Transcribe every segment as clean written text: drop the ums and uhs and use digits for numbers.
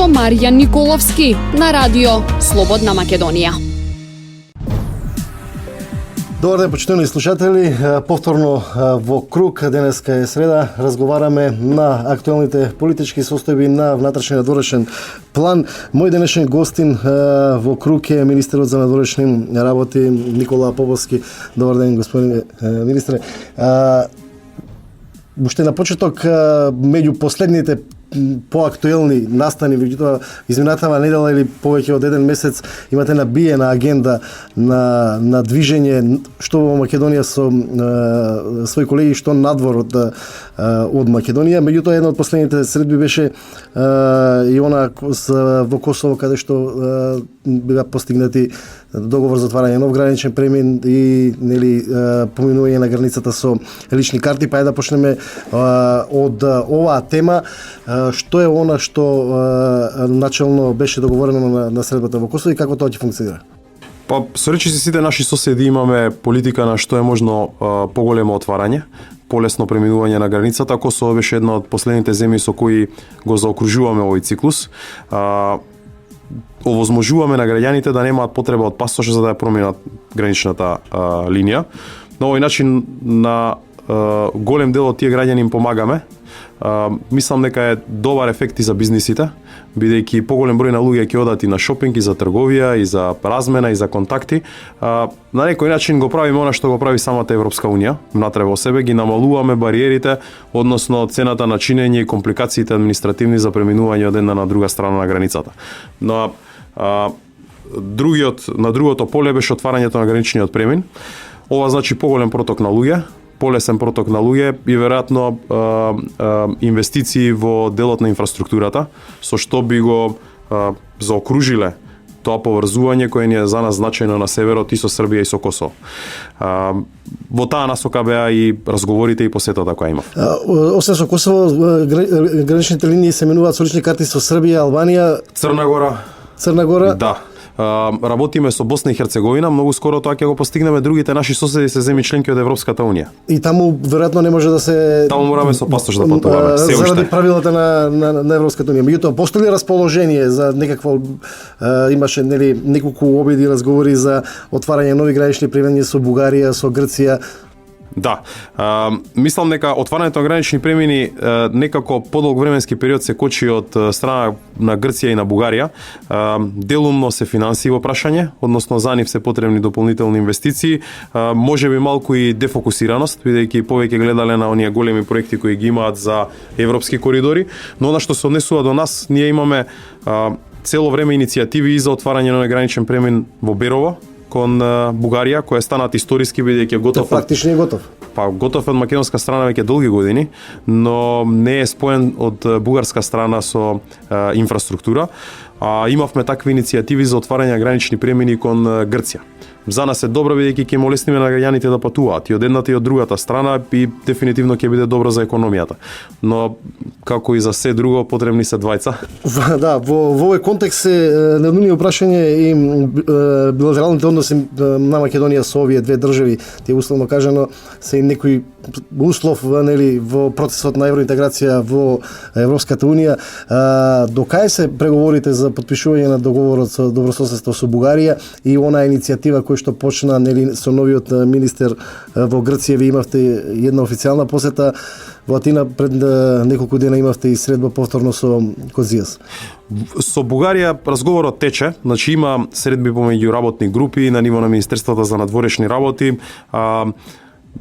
со Маријан Николовски на радио Слободна Македонија. Добар ден, почитувани слушатели. Повторно во круг, денеска е среда, разговараме на актуелните политички состојби на внатрешен и надворешен план. Мој денешен гостин во круг е министерот за надворешни работи Никола Поповски. Добар ден, господин министре. Уште на почеток, меѓу последните поактуелни настани, меѓутоа изминатава недела или повеќе од еден месец имате набиена агенда на движење што во Македонија со своји колеги, што надвор од Македонија. Меѓутоа една од последните средби беше и она во Косово, каде што беа постигнати договор за отварање нов граничен премин и поминување на границата со лични карти. Па е да почнеме од оваа тема. Што е она што начално беше договорено на средбата во Косово и како тоа ќе функционира? Па, со речиси сите наши соседи имаме политика на што е можно поголемо отварање, полесно преминување на границата. Косово беше една од последните земји со кои го заокружуваме овој циклус. Овозможуваме на граѓаните да немаат потреба од пасош за да ја променат граничната линија. На овој начин на голем дел од тие граѓани им помагаме. Мислам дека е добар ефект и за бизнисите, бидејќи поголем број на луѓе ќе одат и на шопинг, и за трговија, и за размена, и за контакти. На некој начин го правиме она што го прави самата Европска унија, внатре во себе ги намалуваме бариерите, односно цената на чинење и компликациите административни за преминување од една на друга страна на границата. Но на другото поле беше отварањето на граничниот премин. Ова значи поголем проток на луѓе, полесен проток на луѓе и веројатно инвестиции во делот на инфраструктурата, со што би го заокружиле тоа поврзување кое ни е за нас значајно на северот и со Србија и со Косово. Во таа насока беа и разговорите и посетата која има. Освен со Косово, граничните линии се менуваат со лични карти со Србија, Албанија, Црна Гора. Да. Работиме со Босна и Херцеговина, многу скоро тоа ќе го постигнеме. Другите наши соседи се земји членки од Европската унија. И таму веројатно не може да се мораме со пастош да патуваме. Заради правилата на Европската унија. Меѓутоа, постои ли расположение за некакво имаше неколку обиди разговори за отварање нови гранични премини со Бугарија, со Грција? Да. Мислам дека отварањето на гранични премини некако подолг временски период се кочи од страна на Грција и на Бугарија. Делумно се финансиво прашање, односно за нив се потребни дополнителни инвестиции, можеби малку и дефокусираност, бидејќи повеќе гледале на оние големи проекти кои ги имаат за европски коридори, но она што се однесува до нас, ние имаме цело време иницијативи и за отварање на граничен премин во Берово кон Бугарија, кој е станат историски бидејќи готов. Практично е готов. Па готов од македонска страна веќе долги години, но не е споен од бугарска страна со инфраструктура. Имавме такви иницијативи за отварање на гранични премини кон Грција. За нас е добро бидејќи ќе молесниме на граѓаните да патуваат и од едната и од другата страна и дефинитивно ќе биде добро за економијата. Но како и за се друго потребни се двајца. Да, во овој контекст се неодмени прашање и билатералните односи на Македонија со овие две држави. Тие условно кажано се и некој услов во процесот на евроинтеграција во Европската унија. До кај се преговорите за потпишување на договорот со добрососедство со Бугарија и онаа иницијатива кој што почна со новиот министер во Грција? Ви имавте една официјална посета во Атина, пред неколку дена имавте и средба повторно со Козијас. Со Бугарија разговорот тече, значи има средби помеѓу работни групи на ниво на Министерството за надворешни работи.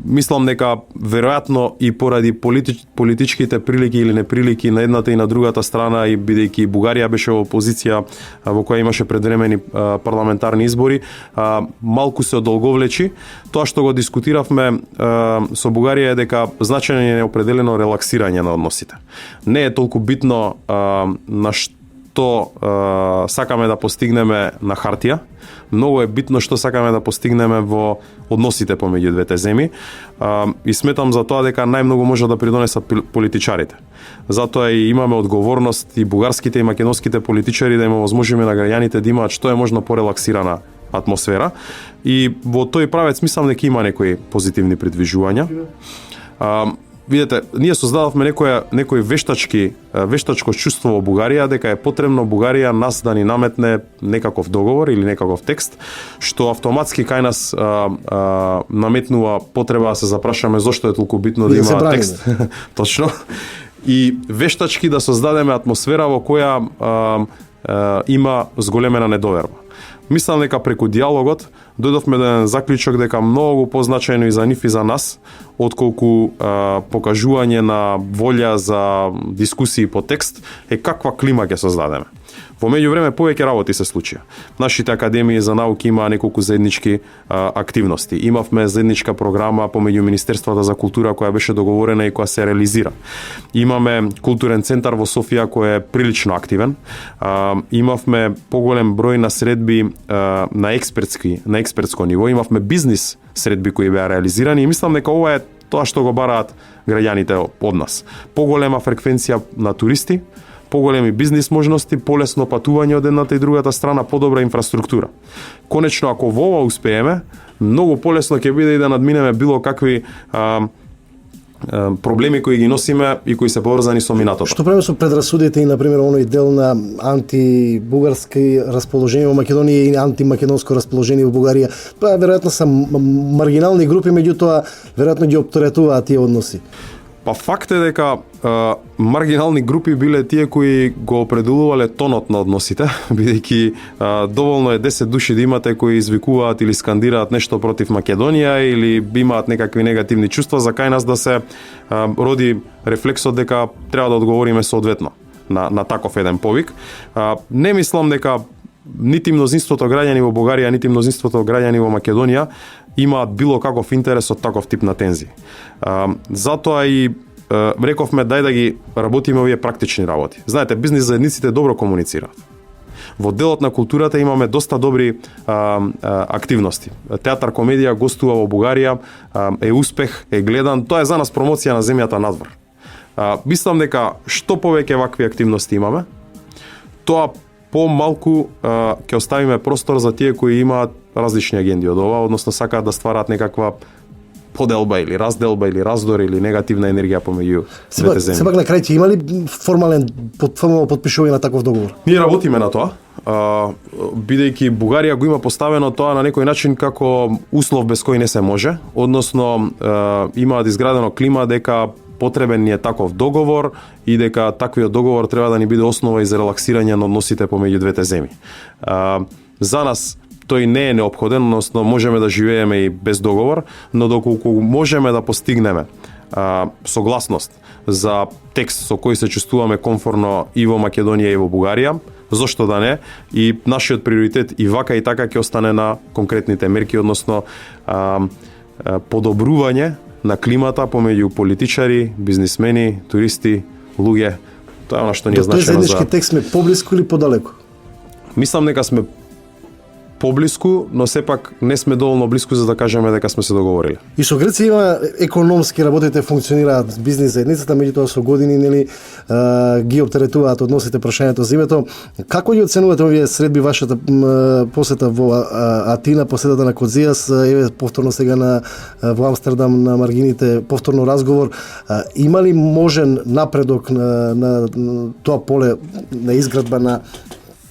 Мислам дека веројатно и поради политичките прилики или неприлики на едната и на другата страна, и бидејќи Бугарија беше во позиција во која имаше предвремени парламентарни избори, малку се одолговлечи. Тоа што го дискутиравме со Бугарија е дека значајно е определено релаксирање на односите. Не е толку битно на што сакаме да постигнеме на хартија, многу е битно што сакаме да постигнеме во односите помеѓу двете земји, и сметам за тоа дека најмногу може да придонесат политичарите. Затоа и имаме одговорност и бугарските и македонските политичари да им овозможиме на граѓаните да имаат што е можно порелаксирана атмосфера, и во тој правец мислам дека има некои позитивни придвижувања. видете, ние создадовме некој вештачко чувство во Бугарија дека е потребно Бугарија нас да ни наметне некаков договор или некаков текст што автоматски кај нас наметнува потреба да се запрашаме зошто е толку битно да има текст. Точно. И вештачки да создадеме атмосфера во која има зголемена недоверба. Мислам дека преку диалогот дојдовме до еден заклучок дека многу позначајно и за нив и за нас, отколку покажување на волја за дискусии по текст, е каква клима ќе создадеме. Во меѓувреме повеќе работи се случија. Нашите академии за науки имаа неколку заеднички активности. Имавме заедничка програма помеѓу Министерствата за култура која беше договорена и која се реализира. Имаме културен центар во Софија кој е прилично активен. Имавме поголем број на средби на експертско ниво. Имавме бизнис средби кои беа реализирани и мислам дека ова е тоа што го бараат граѓаните од нас. Поголема фреквенција на туристи, поголеми бизнис можности, полесно патување од едната и другата страна, подобра инфраструктура. Конечно, ако во ова успееме, многу полесно ќе биде и да надминеме било какви проблеми кои ги носиме и кои се поврзани со минатото. Што правиме со предрасудите и, например, оној дел на антибугарски расположение во Македонија и антимакедонско расположение во Бугарија? Тоа веројатно се маргинални групи, меѓутоа веројатно ги опторетуваат тие односи. Па факт е дека маргинални групи биле тие кои го определувале тонот на односите, бидејќи доволно е 10 души да имате кои извикуваат или скандираат нешто против Македонија или имаат некакви негативни чувства, за кај нас да се роди рефлексот дека треба да одговориме соодветно на таков еден повик. Не мислам дека нити мнозинството граѓани во Бугарија, нити мнозинството граѓани во Македонија имаат било каков интерес од таков тип на тензии. Затоа и рековме дај да ги работиме овие практични работи. Знаете, бизнис заедниците добро комуницираат. Во делот на културата имаме доста добри активности. Театар комедија гостува во Бугарија, е успех, е гледан, тоа е за нас промоција на земјата надвор. Мислам дека што повеќе вакви активности имаме, тоа помалку ќе оставиме простор за тие кои имаат различни агенди од ова, односно сакаат да ствараат некаква поделба или разделба или раздор или негативна енергија помеѓу двете земји. Сепак на крај ќе има ли формално потпишување на таков договор? Ние работиме на тоа, бидејќи Бугарија го има поставено тоа на некој начин како услов без кој не се може, односно имаат изградено клима дека потребен ни е таков договор и дека таквиот договор треба да ни биде основа и за релаксирање на односите помеѓу двете земји. За нас тој не е неопходен, односно можеме да живееме и без договор, но доколку можеме да постигнеме согласност за текст со кој се чувствуваме комфорно и во Македонија и во Бугарија, зошто да не, и нашиот приоритет и вака и така ќе остане на конкретните мерки, односно подобрување на климата помеѓу политичари, бизнисмени, туристи, луѓе. Тоа е она што ни е значено за... Тој заеднички текст сме поблиску или подалеку? Мислам дека сме поблиску, но сепак не сме доволно блиску за да кажеме дека сме се договориле. И со Грција има економски работите функционираат бизнис заедницата, меѓутоа со години ги оптеретуваат односите прашањето за името. Како ги оценувате овие средби, вашата посета во Атина, посетата на Кодзијас, еве повторно сега во Амстердам на маргините, повторно разговор, има ли можен напредок на тоа поле на изградба на,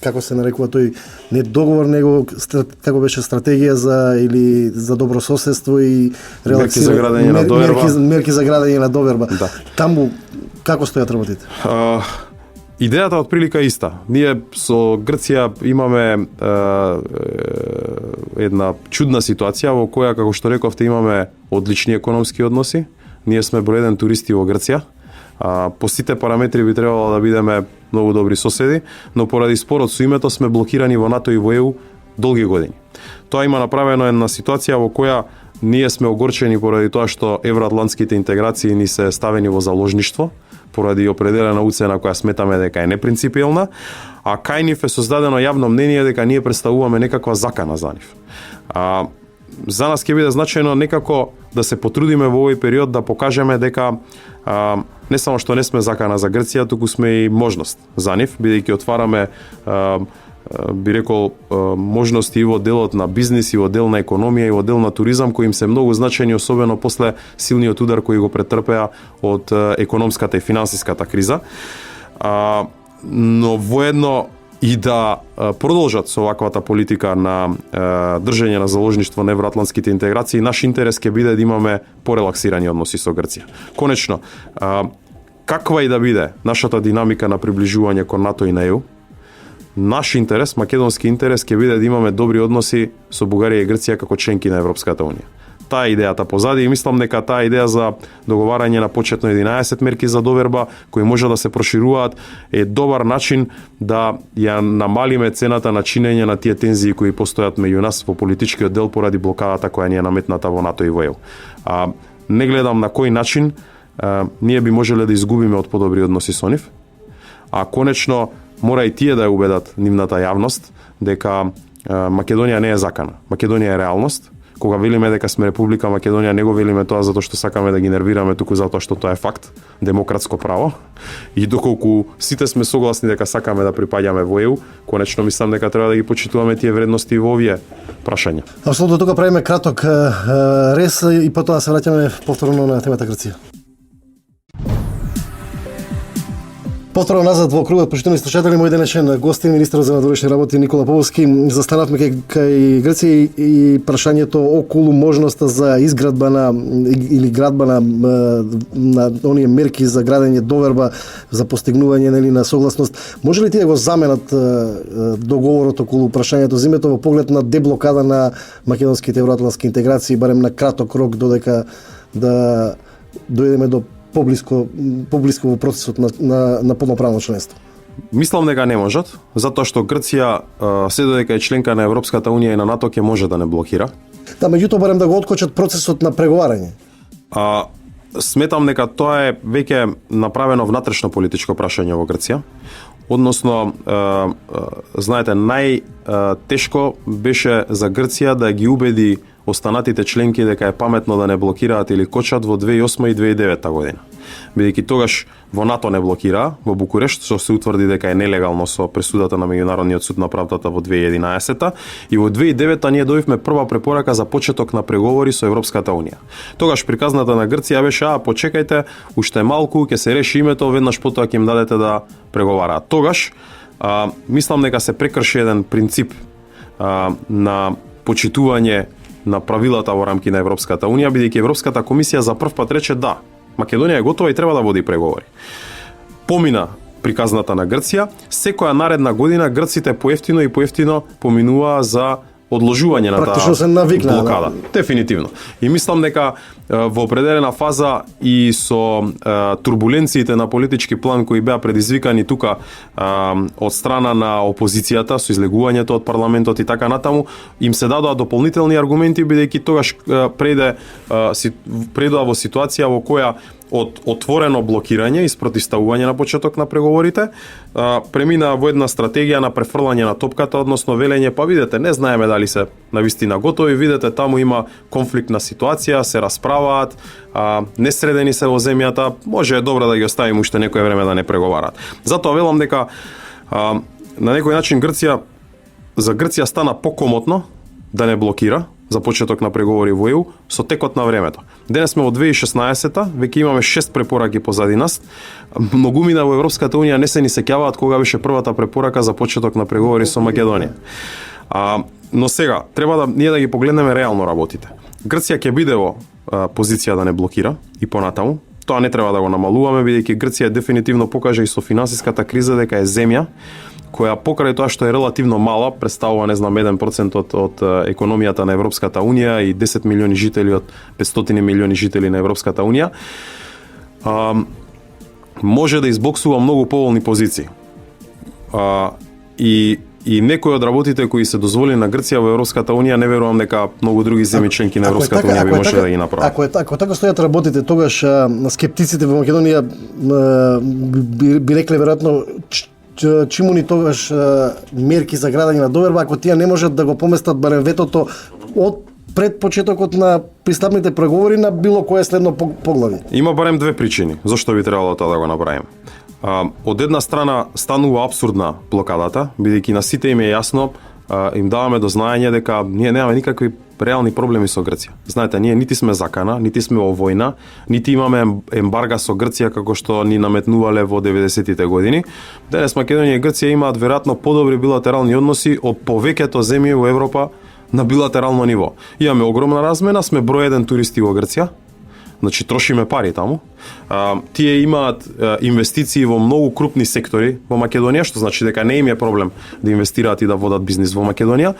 како се нарекува тој, не договор, него како беше стратегија за добрососедство и мерки за градење на доверба. Мерки за градење на доверба. Да. Таму како стојат работите? Идејата од прилика е иста. Ние со Грција имаме една чудна ситуација во која, како што рековте, имаме одлични економски односи. Ние сме број еден туристи во Грција. По сите параметри би требало да бидеме многу добри соседи, но поради спорот со името сме блокирани во НАТО и во ЕУ долги години. Тоа има направено една ситуација во која ние сме огорчени поради тоа што евроатлантските интеграции ни се ставени во заложништво, поради определена уцена која сметаме дека е непринципиелна, а кај нив е создадено јавно мнение дека ние представуваме некаква закана за нив. За нас ќе биде значајно некако да се потрудиме во овој период да покажеме дека не само што не сме закана за Грција, туку сме и можност за нив, бидејќи отвараме би рекол можности и во делот на бизнис, и во дел на економија, и во дел на туризам кои им се многу значени, особено после силниот удар кој го претрпеа од економската и финансиската криза. Но воедно и да продолжат со ваквата политика на држење на заложништво на евроатлантските интеграции, наш интерес ќе биде да имаме порелаксирани односи со Грција. Конечно, каква и да биде нашата динамика на приближување кон НАТО и на ЕУ, наш интерес, македонски интерес, ќе биде да имаме добри односи со Бугарија и Грција како членки на Европската Унија. Таа е идејата позади и мислам дека таа идеја за договарање на почетно 11 мерки за доверба кои може да се прошируваат е добар начин да ја намалиме цената на чинење на тие тензии кои постојат меѓу нас во политичкиот дел поради блокадата која ни е наметната во НАТО и во ЕУ. Не гледам на кој начин ние би можеле да изгубиме од подобри односи со нив, а конечно мора и тие да ја убедат нивната јавност дека Македонија не е закана. Македонија е реалност. Кога велиме дека сме Република Македонија, не го велиме тоа затоа што сакаме да ги нервираме, туку затоа што тоа е факт, демократско право. И доколку сите сме согласни дека сакаме да припаѓаме во ЕУ, конечно мислам дека треба да ги почитуваме тие вредности во овие прашања. Апсолутно, тука правиме краток рез и потоа се враќаме повторно на темата Грција. Повторно назад во кругот, почитувани слушатели, мој денешен гостин, министерот за надворешни работи Никола Поповски. Застанавме кај Грција и прашањето околу можноста за изградба на или градба на оние мерки за градење доверба за постигнување на согласност. Може ли тие го заменат договорот околу прашањето, зимето во поглед на деблокада на македонските евроатлантски интеграции, барем на краток рок, додека да дојдеме до поблиско во процесот на полноправно членство? Мислам дека не можат, затоа што Грција се додека е членка на Европската Унија и на НАТО ќе може да не блокира. Да, меѓутоа барем да го откочат процесот на преговарање. Сметам дека тоа е веќе направено внатрешно политичко прашање во Грција. Односно, знаете, најтешко беше за Грција да ги убеди останатите членки дека е паметно да не блокираат или кочат во 2008 и 2009 година. Бидејќи тогаш во НАТО не блокираа, во Букурешт, што се утврди дека е нелегално со пресудата на Меѓународниот суд на правдата во 2011 и во 2009 ние добивме прва препорака за почеток на преговори со Европската Унија. Тогаш приказната на Грција беше: почекајте, уште малку ќе се реши името, веднаш потоа ќе им дадете да преговараат. Тогаш мислам дека се прекрши еден принцип на почитување на правилата во рамки на Европската Унија, бидејќи Европската комисија за прв пат рече да, Македонија е готова и треба да води преговори. Помина приказната на Грција, секоја наредна година грците поевтино и поевтино поминуваа за одложување на таа блокада. Дефинитивно. И мислам дека во определена фаза и со турбуленциите на политички план кои беа предизвикани тука од страна на опозицијата со излегувањето од парламентот и така натаму, им се дадоа дополнителни аргументи, бидејќи тогаш предоа во ситуација во која од отворено блокирање и спротивставување на почеток на преговорите, премина во една стратегија на префрлање на топката, односно велење: па видете, не знаеме дали се навистина готови, видете, таму има конфликтна ситуација, се расправаат, несредени се во земјата, може е добро да ги оставиме уште некое време да не преговараат. Затоа велам дека на некој начин за Грција стана покомотно да не блокира за почеток на преговори во ЕУ со текот на времето. Денес сме во 2016-та, веќе имаме 6 препораки позади нас. Многумина во Европската Унија не се ни сеќаваат кога беше првата препорака за почеток на преговори со Македонија. Но сега треба ние да ги погледнеме реално работите. Грција ќе биде во позиција да не блокира и понатаму. Тоа не треба да го намалуваме, бидејќи Грција дефинитивно покажа и со финансиската криза дека е земја која покрај тоа што е релативно мала, представува 1% од економијата на Европската Унија и 10 милиони жители од 500 милиони жители на Европската Унија, може да избоксува многу поволни позиции. И некои од работите кои се дозволени на Грција во Европската Унија, не верувам дека многу други земји членки на Европската Унија би можеле да ги направат. Ако така стојат работите, тогаш скептиците во Македонија би рекле веројатно чиму ни тогаш мерки за градење на доверба, ако тие не можат да го поместат барем ветото од пред почетокот на пристапните преговори на било кое следно поглавје. Има барем две причини зашто би требало тоа да го направиме. Од една страна станува абсурдна блокадата, бидејќи на сите им е јасно, им даваме до знаење дека ние немаме никакви реални проблеми со Грција. Знаете, ние нити сме закана, нити сме во војна, нити имаме ембарга со Грција како што ни наметнувале во 90-тите години. Денес Македонија и Грција имаат веројатно подобри билатерални односи од повеќето земји во Европа на билатерално ниво. Имаме огромна размена, сме број 1 туристи во Грција. Значи трошиме пари таму. Тие имаат инвестиции во многу крупни сектори во Македонија, што значи дека не им е проблем да инвестираат и да водат бизнис во Македонија.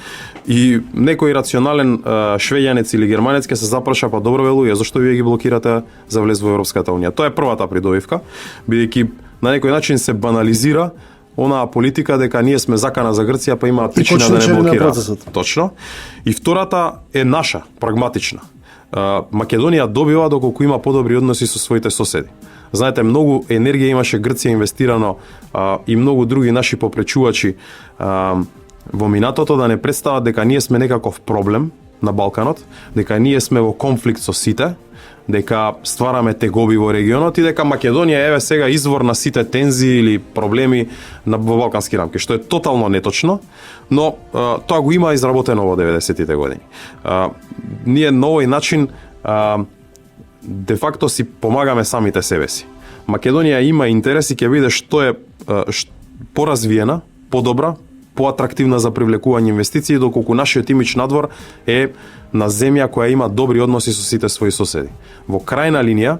И некој рационален швеѓанец или германец ќе се запраша, па добро велује, зашто вие ги блокирате за влез во Европската унија? Тоа е првата придобивка, бидејќи на некој начин се банализира онаа политика дека ние сме закана за Грција, па имаат причина да не блокираат. Точно. И втората е наша, прагматична. Македонија добива доколку има подобри односи со своите соседи. Знаете, многу енергија имаше Грција инвестирано и многу други наши попречувачи во минатото да не представат дека ние сме некаков проблем на Балканот, дека ние сме во конфликт со сите, дека ствараме тегоби во регионот и дека Македонија еве сега извор на сите тензии или проблеми во балкански рамки, што е тотално неточно, но тоа го има изработено во 90-тите години. Ние на овој начин де факто си помагаме самите себе си. Македонија има интерес и ќе биде што е поразвиена, подобра, поатрактивна за привлекување инвестиции, доколку нашиот имидж надвор е на земја која има добри односи со сите своји соседи. Во крајна линија,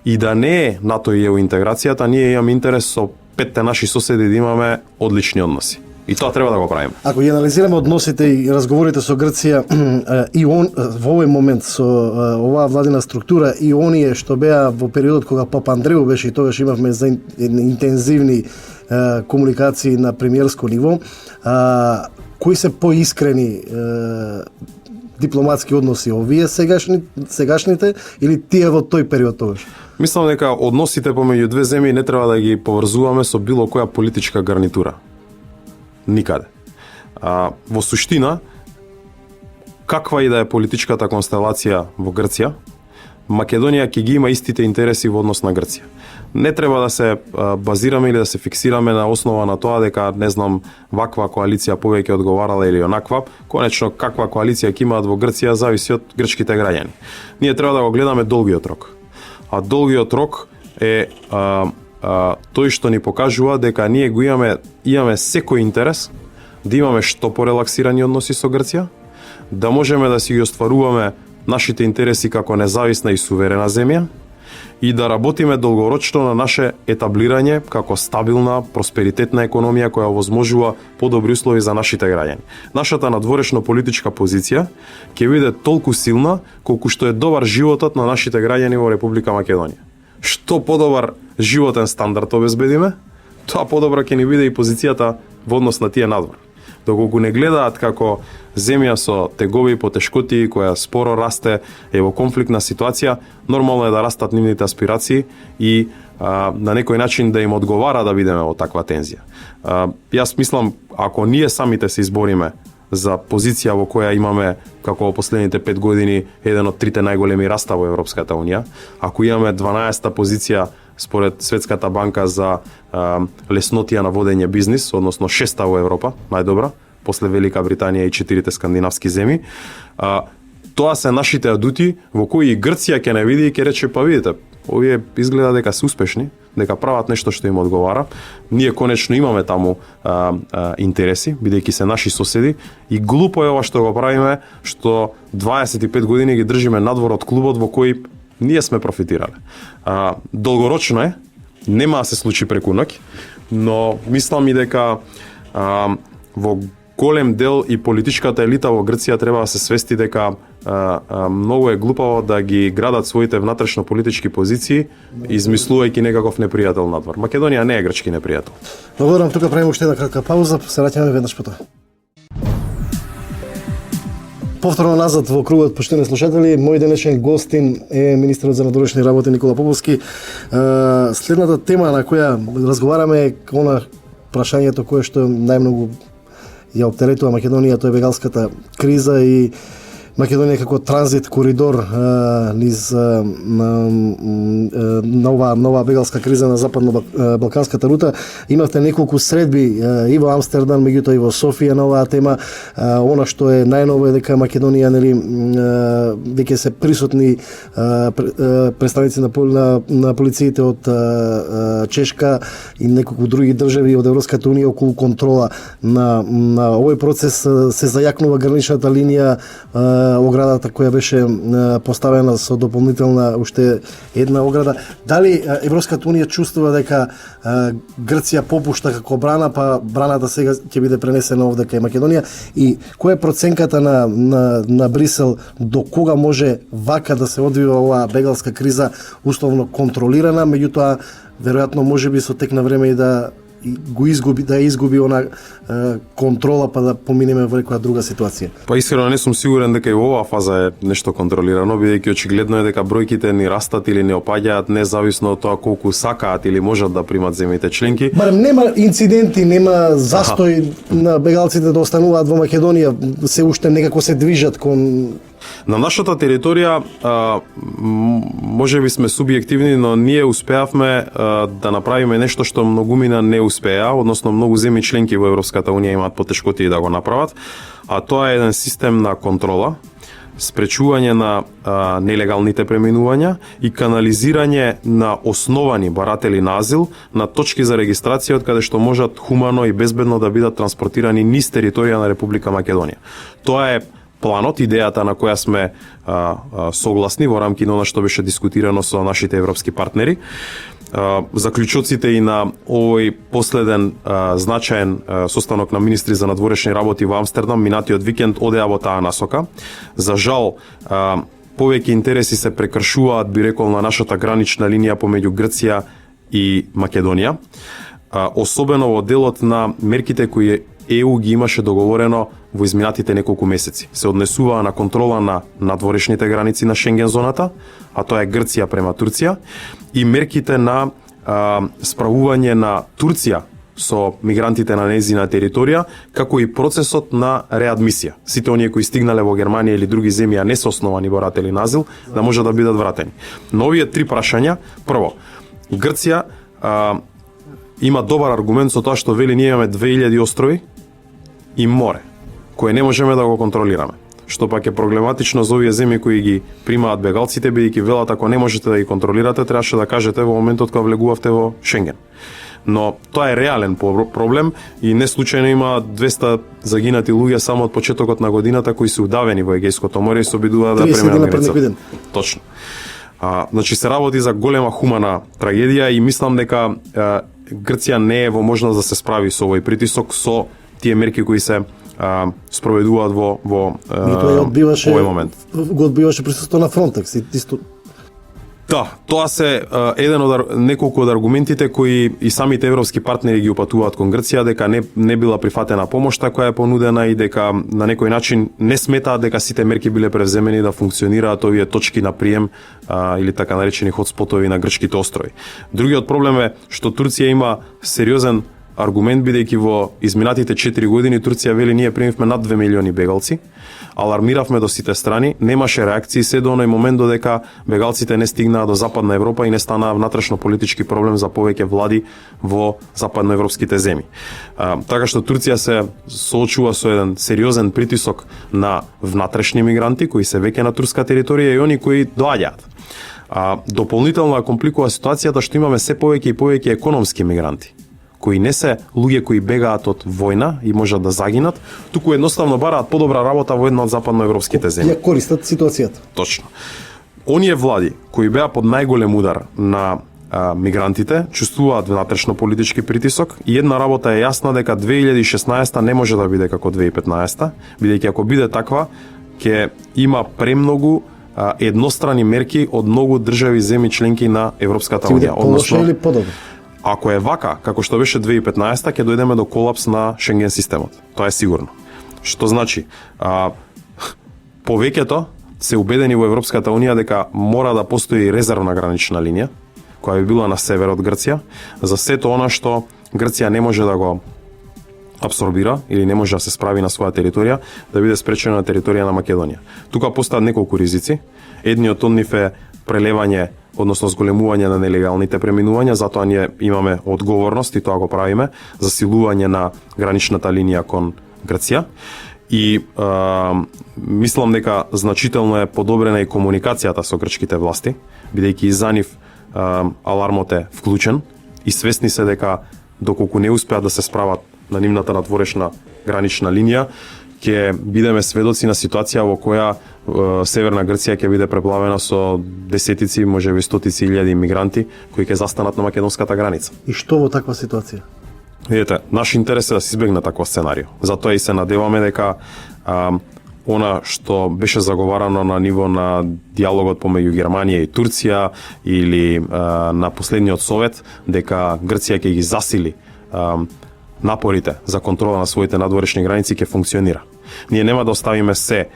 и да не е НАТО и ЕУ интеграцијата, ние имаме интерес со 5 наши соседи да имаме одлични односи. И тоа треба да го правиме. Ако ги анализираме односите и разговорите со Грција и во овој момент со оваа владина структура и оние што беа во периодот кога Папа Андреу беше и тогаш имавме за интензивни комуникации на премиерско ниво, кои се поискрени дипломатски односи, овие сегашните или тие во тој период тогаш? Мислам дека односите помеѓу две земји не треба да ги поврзуваме со било која политичка гарнитура. Никаде. Во суштина, каква и да е политичката констелација во Грција, Македонија ќе ги има истите интереси во однос на Грција. Не треба да се базираме или да се фиксираме на основа на тоа дека, не знам, ваква коалиција повеќе одговарала или онаква. Конечно, каква коалиција ќе имаат во Грција зависи од грчките граѓани. Ние треба да го гледаме долгиот рок. А долгиот рок е тој што ни покажува дека ние го имаме секој интерес да имаме што порелаксирани односи со Грција, да можеме да си ги остваруваме нашите интереси како независна и суверена земја и да работиме долгорочно на наше етаблирање како стабилна, просперитетна економија која овозможува подобри услови за нашите граѓани. Нашата надворешно политичка позиција ќе биде толку силна колку што е добар животот на нашите граѓани во Република Македонија. Што подобар животен стандард обезбедиме, тоа подобра ќе ни биде и позицијата во однос на тие надвор. Доколку не гледаат како земја со тегоби и потешкоти, која споро расте, е во конфликтна ситуација, нормално е да растат нивните аспирации и на некој начин да им одговара да бидеме во таква тензија. Јас мислам, ако ние самите се избориме за позиција во која имаме, како во последните 5 години, еден од трите најголеми раста во Европската унија, ако имаме 12-та позиција според Светската банка за леснотија на водење бизнис, односно 6-та во Европа, најдобра, после Велика Британија и 4 скандинавски земји, тоа се нашите адути во кои и Грција ќе не види и ќе рече, па видите, овие изгледа дека се успешни, дека прават нешто што им одговара. Ние конечно имаме таму интереси, бидејќи се наши соседи, и глупо е ова што го правиме, што 25 години ги држиме надвор од клубот во кој ние сме профитирале. Долгорочно е, нема да се случи преку ноќ, но мислам и дека во голем дел и политичката елита во Грција треба да се свести дека многу е глупаво да ги градат своите внатрешно политички позиции, измислувајќи некаков непријател надвор. Македонија не е грчки непријател. Благодарам, тука правиме уште една кратка пауза, се враќаме веднаш по тоа. Повторно назад во кругот, поштени слушатели, мој денешен гостин е министерот за надворешни работи Никола Поповски. Следната тема на која разговараме е она прашањето кое што најмногу ја оптеретува Македонија, тоа е бегалската криза и Македонија како транзит коридор низ нова бегалска криза на западно-балканската рута. Имавте неколку средби и во Амстердам, меѓутоа и во Софија на оваа тема. Она што е најново е дека Македонија веќе се присутни представници на полициите од Чешка и неколку други држави од Европската унија околу контрола на овој процес. Се зајакнува граничната линија, оградата која беше поставена со дополнителна уште една ограда. Дали Европската унија чувствува дека Грција попушта како брана, па браната сега ќе биде пренесена овде кај Македонија, и која е проценката на Брисел до кога може вака да се одвива оваа бегалска криза условно контролирана, меѓутоа веројатно можеби со тек на време и да изгуби она контрола, па да поминеме во некоја друга ситуација. Па искрено не сум сигурен дека и во оваа фаза е нешто контролирано, бидејќи очигледно е дека бројките ни растат или не опаѓаат независно од тоа колку сакаат или можат да примат земјите членки. Барем нема инциденти, нема застој на бегалците да остануваат во Македонија, се уште некако се движат кон... На нашата територија можеби сме субјективни, но ние успеавме да направиме нешто што многумина не успеа, односно многу земји членки во Европската унија имаат потешкоти да го направат, а тоа е еден систем на контрола, спречување на нелегалните преминувања и канализирање на основани баратели на азил на точки за регистрација од каде што можат хумано и безбедно да бидат транспортирани низ територија на Република Македонија. Тоа е планот, идејата на која сме согласни во рамки на она што беше дискутирано со нашите европски партнери. Заклучоците и на овој последен значаен состанок на министри за надворешни работи во Амстердам минатиот викенд одеа во таа насока. За жал, повеќе интереси се прекршуваат, би рекол, на нашата гранична линија помеѓу Грција и Македонија, особено во делот на мерките кои ЕУ ги имаше договорено во изминатите неколку месеци. Се однесуваа на контрола на надворешните граници на Шенген зоната, а тоа е Грција према Турција, и мерките на справување на Турција со мигрантите на нејзина територија, како и процесот на реадмисија. Сите оние кои стигнале во Германија или други земји, а не се основани боратели на азил, да може да бидат вратени. Но овие три прашања: прво, Грција има добар аргумент со тоа што вели ние имаме 2000 острови и море, кое не можеме да го контролираме. Што пак е проблематично за овие земји кои ги примаат бегалците, бидејќи велат ако не можете да ги контролирате, требаше да кажете во моментот кога влегувавте во Шенген. Но тоа е реален проблем и не случајно има 200 загинати луѓе само од почетокот на годината кои се удавени во Егејското море и се обидуваат да преминат границата. Точно. Значи се работи за голема хумана трагедија и мислам дека Грција не е во можност да се справи со овој притисок со тие мерки кои се спроведуваат во овој момент. Го одбиваше присуство на Фронтекс исто. Да, тоа се еден од неколку од аргументите кои и самите европски партнери ги упатуваат кон Грција, дека не била прифатена помошта која е понудена и дека на некој начин не сметаат дека сите мерки биле превземени да функционираат овие точки на прием или така наречени хотспотови на грчките острови. Другиот проблем е што Турција има сериозен аргумент, бидејќи во изминатите 4 години Турција вели ние примивме над 2 милиони бегалци, алармиравме до сите страни, немаше реакции се до оној момент додека бегалците не стигнаа до Западна Европа и не станаа внатрешно политички проблем за повеќе влади во западноевропските земји. Така што Турција се соочува со еден сериозен притисок на внатрешни мигранти кои се веќе на турска територија и они кои доаѓаат. Дополнително компликува ситуацијата што имаме се повеќе и повеќе економски мигранти, кои не се луѓе кои бегаат од војна и можат да загинат, туку едноставно бараат подобра работа во една од западноевропските земји. Ја користат ситуацијата. Точно. Оние влади кои беа под најголем удар на мигрантите чувствуваат внатрешно политички притисок и една работа е јасна дека 2016 не може да биде како 2015, бидејќи ако биде таква, ќе има премногу еднострани мерки од многу држави земји членки на Европската унија. Односно, или подобро? Ако е вака, како што беше 2015, ќе дојдеме до колапс на Шенген системот. Тоа е сигурно. Што значи, повеќето се убедени во Европската унија дека мора да постои резервна гранична линија, која би била на север од Грција, за сето она што Грција не може да го абсорбира или не може да се справи на своја територија, да биде спречено на територија на Македонија. Тука постаат неколку ризици. Едниот од нив е прелевање, односно зголемување на нелегалните преминувања, затоа ние имаме одговорност и тоа го правиме, засилување на граничната линија кон Грција. И мислам дека значително е подобрена и комуникацијата со грчките власти, бидејќи и за нив алармот е вклучен и свесни се дека доколку не успеат да се справат на нивната надворешна гранична линија, ќе бидеме сведоци на ситуација во која Северна Грција ќе биде преплавена со десетици, можеби стотици илјади мигранти кои ќе застанат на македонската граница. И што во таква ситуација? Видете, наш интерес е да се избегне таков сценарио. Затоа и се надеваме дека она што беше заговарано на ниво на диалогот помеѓу Германија и Турција или на последниот совет, дека Грција ќе ги засили напорите за контрола на своите надворешни граници, ќе функционира. Ние нема да оставиме се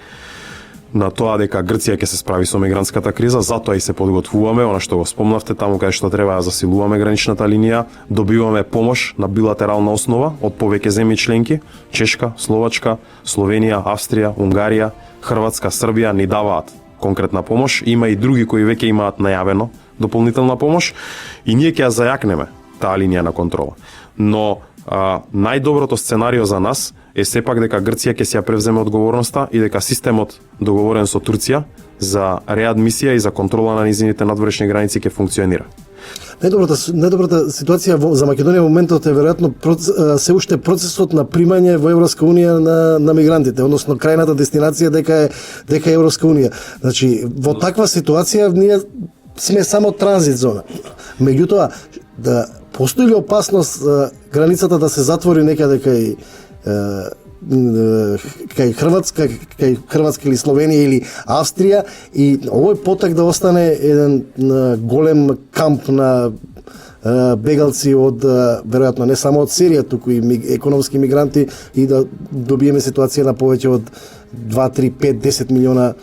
на тоа дека Грција ќе се справи со мигрантската криза, затоа и се подготвуваме, она што го спомнавте, таму каде што треба да засилуваме граничната линија, добиваме помош на билатерална основа од повеќе земји членки, Чешка, Словачка, Словенија, Австрија, Унгарија, Хрватска, Србија ни даваат конкретна помош, има и други кои веќе имаат најавено дополнителна помош и ние ќе ја зајакнеме таа линија на контрола. Но најдоброто сценарио за нас е сепак дека Грција ќе си ја превземе одговорноста и дека системот договорен со Турција за реадмисија и за контрола на низините надворешни граници ќе функционира. Најдобрата ситуација за Македонија во моментот е веројатно се уште процесот на примање во Европска унија на мигрантите, односно крајната дестинација дека е Европска унија. Значи, во таква ситуација ние сме само транзит зона. Меѓутоа, да постои ли опасност границата да се затвори некаде кај Хрватска или Словенија или Австрија и овој потек да остане еден голем камп на бегалци од веројатно не само од Сирија, туку и економски мигранти и да добиеме ситуација на повеќе од 2, 3, 5, 10 милиона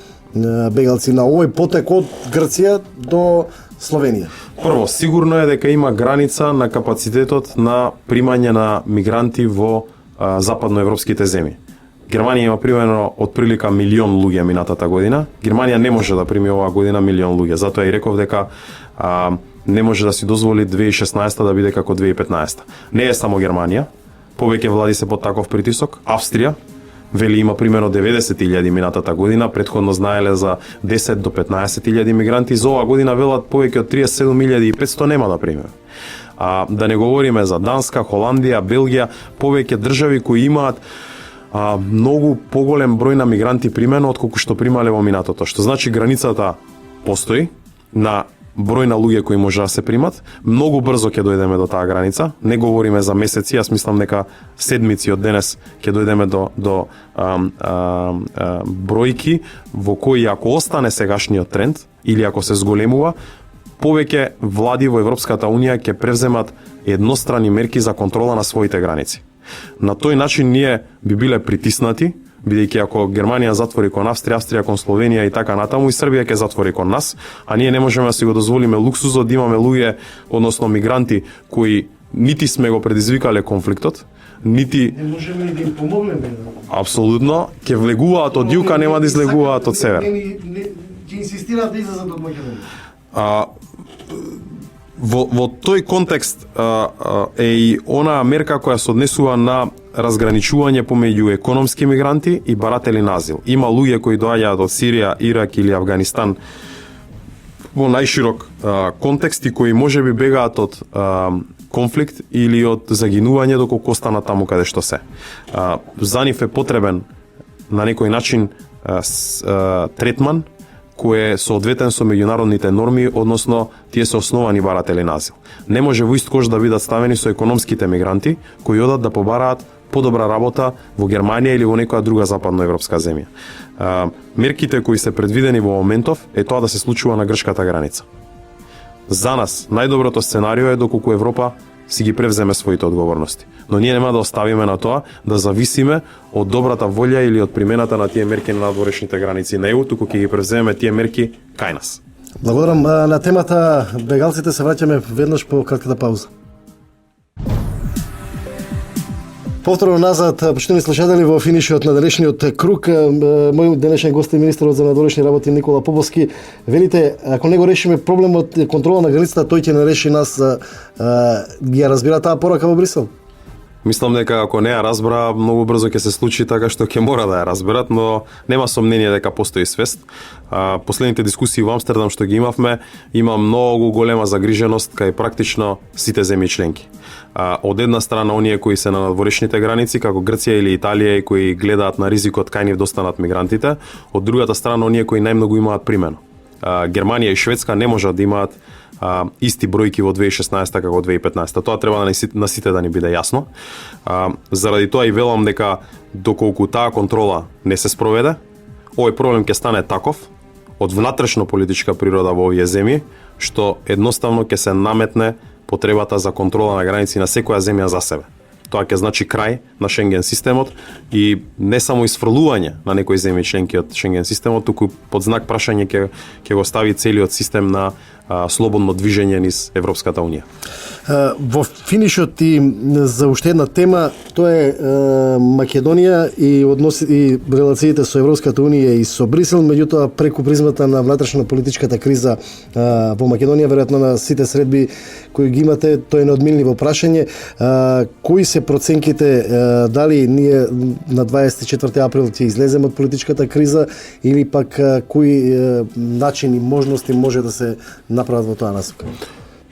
бегалци на овој потек од Грција до Словенија. Прво, сигурно е дека има граница на капацитетот на примање на мигранти во западноевропските земји. Германија има примерно од прилика 1 милион луѓе минатата година. Германија не може да прими оваа година 1 милион луѓе. Затоа и реков дека не може да си дозволи 2016 да биде како 2015. Не е само Германија. Повеќе влади се под таков притисок. Австрија вели има примерно 90.000 минатата година, претходно знаеле за 10 до 15.000 мигранти, за оваа година велат повеќе од 37.500 нема да примеме. Да не говориме за Данска, Холандија, Белгија, повеќе држави кои имаат многу поголем број на мигранти примено отколку што примале во минатото, што значи границата постои на број на луѓе кои може да се примат, многу брзо ќе дојдеме до таа граница, не говориме за месеци, јас мислам дека седмици од денес ќе дојдеме до бројки во кои ако остане сегашниот тренд или ако се зголемува, повеќе влади во Европската Унија ќе превземат еднострани мерки за контрола на своите граници. На тој начин ние би биле притиснати, бидејќи ако Германија затвори кон Австрија, Австрија кон Словенија и така натаму, и Србија ќе затвори кон нас, а ние не можеме да си го дозволиме луксузот да имаме луѓе, односно мигранти, кои нити сме го предизвикале конфликтот, нити не можеме и да им помогнеме. Апсолутно, ќе влегуваат од јука, нема да излегуваат од север. Ќе инсистираат да излезат од Македонија. Во тој контекст е и онаа мерка која се однесува на разграничување помеѓу економски мигранти и баратели на азил. Има луѓе кои доаѓаат од Сирија, Ирак или Авганистан во најширок контекст и кои можеби бегаат од конфликт или од загинување доколку останат таму каде што се. За нив е потребен на некој начин третман кој е соодветен со меѓународните норми, односно тие се основани баратели на азил. Не може во ист кош да бидат ставени со економските мигранти кои одат да побараат подобра работа во Германија или во некоја друга западноевропска земја. Мерките кои се предвидени во моментов е тоа да се случува на грчката граница. За нас најдоброто сценарио е доколку Европа си ги превземе своите одговорности. Но ние нема да оставиме на тоа да зависиме од добрата волја или од примената на тие мерки на надворешните граници на ЕУ, туку ќе ги превземеме тие мерки кај нас. Благодарам. На темата бегалците се враќаме веднаш по кратката пауза. Повторно назад, почитани слушатели, во финишот на денешниот круг, мој денешен гост е министерот за надворешни работи Никола Побовски. Велите, ако не го решиме проблемот контрола на границата, тој ќе не реши нас. Ги ја разбира таа порака во Брисел? Мислам дека ако не ја разбра, многу брзо ќе се случи така што ќе мора да ја разберат, но нема сомнение дека постои свест. Последните дискусии во Амстердам што ги имавме, има многу голема загриженост кај практично сите земји членки. Од една страна оние кои се на надворешните граници, како Грција или Италија, и кои гледаат на ризикот кај нив достанат мигрантите, од другата страна оние кои најмногу имаат примено. Германија и Шведска не можат да имаат исти бројки во 2016 како во 2015. Тоа треба на сите да ни биде јасно. Заради тоа и велам дека доколку таа контрола не се спроведе, овој проблем ќе стане таков од внатрешно политичка природа во овие земји, што едноставно ќе се наметне потребата за контрола на граници на секоја земја за себе. Тоа ќе значи крај на Шенген системот и не само исфрлување на некои земји членки од Шенген системот, туку под знак прашање ќе го стави целиот систем на слободно движење низ Европската унија. Во финишот и за уште една тема, тоа е Македонија и релациите со Европската унија и со Брисел, меѓутоа преку призмата на внатрешна политичката криза во Македонија, веројатно на сите средби кои ги имате, тоа е неодминливо прашање. Кои се проценките, дали ние на 24 април ќе излеземе од политичката криза или пак кои начини, можности може да се направат во тоа насока?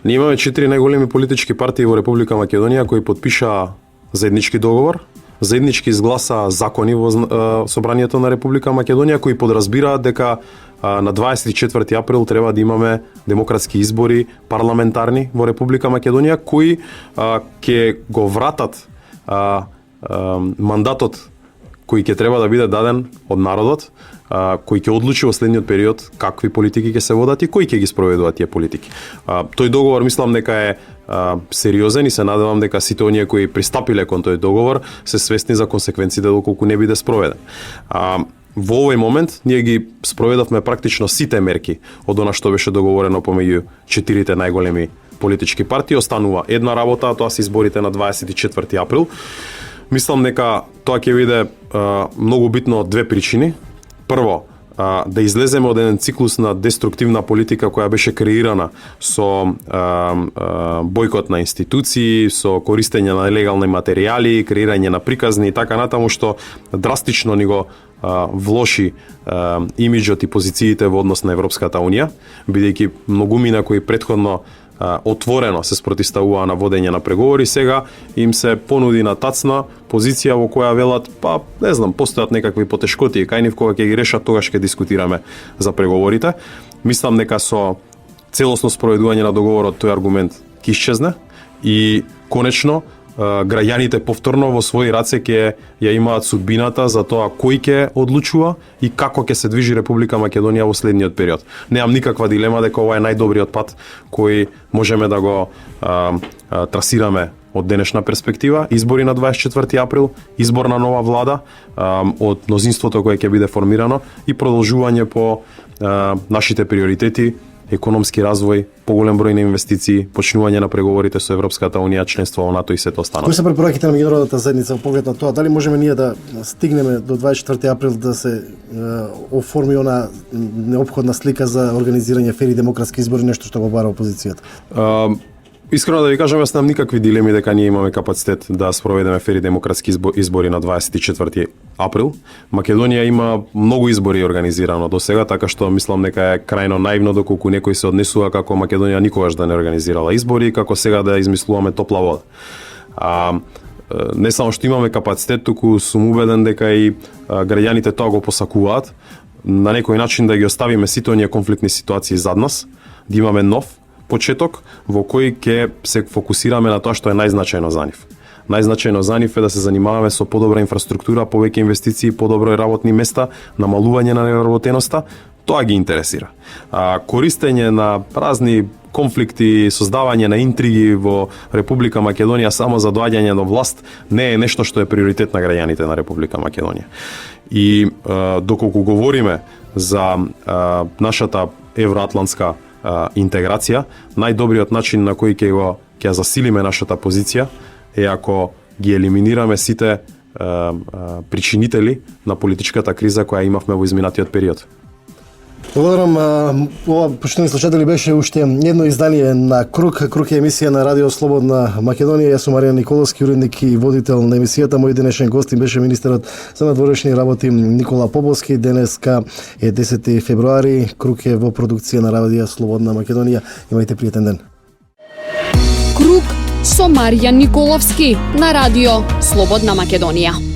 Ние имаме 4 најголеми политички партии во Република Македонија кои потпишаа заеднички договор, заеднички изгласаа закони во Собранието на Република Македонија кои подразбираат дека на 24 април треба да имаме демократски избори парламентарни во Република Македонија кои ќе го вратат мандатот кој ќе треба да биде даден од народот, кој ќе одлучи во следниот период какви политики ќе се водат и кои ќе ги спроведуваат тие политики. Тој договор мислам дека е сериозен и се надевам дека сите оние кои пристапиле кон тој договор се свесни за консеквенциите доколку не биде спроведен. Во овој момент ние ги спроведавме практично сите мерки од она што беше договорено помеѓу 4 најголеми политички партии. Останува една работа, а тоа се изборите на 24 април. Мислам дека тоа ќе биде многу битно од две причини. Прво, да излеземе од еден циклус на деструктивна политика која беше креирана со бојкот на институции, со користење на нелегални материјали, креирање на приказни и така натаму, што драстично ни го влоши имиџот и позициите во однос на Европската унија, бидејќи многумина кои претходно отворено се спротивставуваа на водење на преговори, сега им се понуди на тацна позиција во која велат, па не знам, постојат некакви потешкоти кај нив, кога ќе ги решат, тогаш ќе дискутираме за преговорите. Мислам дека со целосно спроведување на договорот тој аргумент ќе исчезне и конечно граѓаните повторно во своји раце ќе ја имаат судбината за тоа кој ќе одлучува и како ќе се движи Република Македонија во следниот период. Немам никаква дилема дека ова е најдобриот пат кој можеме да го трасираме од денешна перспектива. Избори на 24 април, избор на нова влада од мнозинството кое ќе биде формирано и продолжување по нашите приоритети: економски развој, поголем број на инвестиции, почнување на преговорите со Европската унија, членство во НАТО и сето останало. Кои се препораките на меѓународната заедница во поглед на тоа? Дали можеме ние да стигнеме до 24 април да се оформи она неопходна слика за организирање фери демократски избори, нешто што го бара опозицијата? Искрено да ви кажам, јас немам никакви дилеми дека ние имаме капацитет да спроведеме фери демократски избори на 24 април. Македонија има многу избори организирано до сега, така што мислам дека е крајно наивно доколку некој се однесува како Македонија никогаш да не организирала избори и како сега да измислуваме топла вода. Не само што имаме капацитет, туку сум убеден дека и граѓаните тоа го посакуваат, на некој начин да ги оставиме сите оние конфликтни ситуации зад нас, да имаме нов почеток во кој ќе се фокусираме на тоа што е најзначајно за нив. Најзначајно за нив е да се занимаваме со подобра инфраструктура, повеќе инвестиции, подобро работни места, намалување на неработеноста. Тоа ги интересира. Користење на разни конфликти, создавање на интриги во Република Македонија само за доаѓање до власт не е нешто што е приоритет на граѓаните на Република Македонија. И доколку говориме за нашата евроатлантска интеграција, најдобриот начин на кој ќе засилиме нашата позиција е ако ги елиминираме сите причинители на политичката криза која имавме во изминатиот период. Благодарам. Ова, почитани слушатели, беше уште едно издание на Круг. Круг е емисија на Радио Слободна Македонија. Јас сум Маријан Николовски, уредник и водител на емисијата. Мој денешен гостин беше министерот за надворешни работи Никола Поповски. Денеска е 10 февруари. Круг е во продукција на Радио Слободна Македонија. Имајте пријатен ден. Круг со Маријан Николовски на Радио Слободна Македонија.